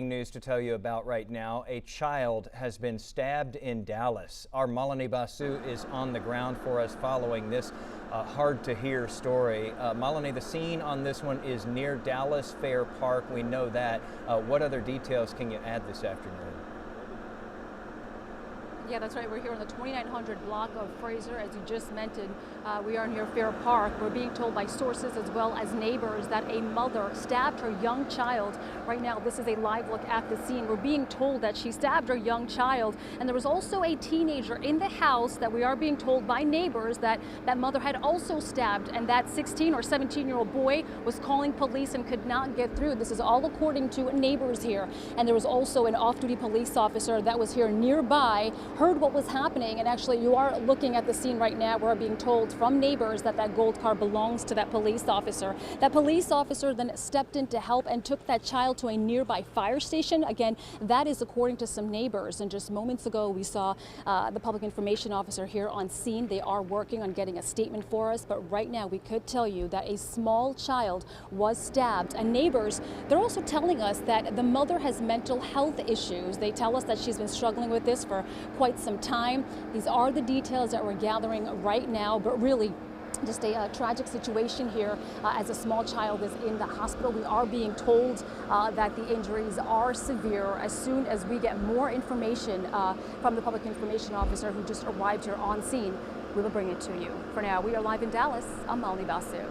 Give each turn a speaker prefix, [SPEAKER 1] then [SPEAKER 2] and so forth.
[SPEAKER 1] News to tell you about right now. A child has been stabbed in Dallas. Our Malini Basu is on the ground for us following this hard to hear story. Malini, the scene on this one is near Dallas Fair Park. We know that. What other details can you add this afternoon?
[SPEAKER 2] Yeah, that's right. We're here on the 2900 block of Fraser. As you just mentioned, we are near Fair Park. We're being told by sources as well as neighbors that a mother stabbed her young child. Right now, this is a live look at the scene. We're being told that she stabbed her young child. And there was also a teenager in the house that we are being told by neighbors that that mother had also stabbed. And that 16 or 17-year-old boy was calling police and could not get through. This is all according to neighbors here. And there was also an off-duty police officer that was here nearby, heard what was happening, and actually you are looking at the scene right now. We're being told from neighbors that that gold car belongs to that police officer. That police officer then stepped in to help and took that child to a nearby fire station. Again, that is according to some neighbors. And just moments ago, we saw the public information officer here on scene. They are working on getting a statement for us, but right now we could tell you that a small child was stabbed. And neighbors, they're also telling us that the mother has mental health issues. They tell us that she's been struggling with this for quite some time. These are the details that we're gathering right now, but really just a tragic situation here as a small child is in the hospital. We are being told that the injuries are severe. As soon as we get more information from the public information officer who just arrived here on scene, we will bring it to you. For now, we are live in Dallas. I'm Malini Basu.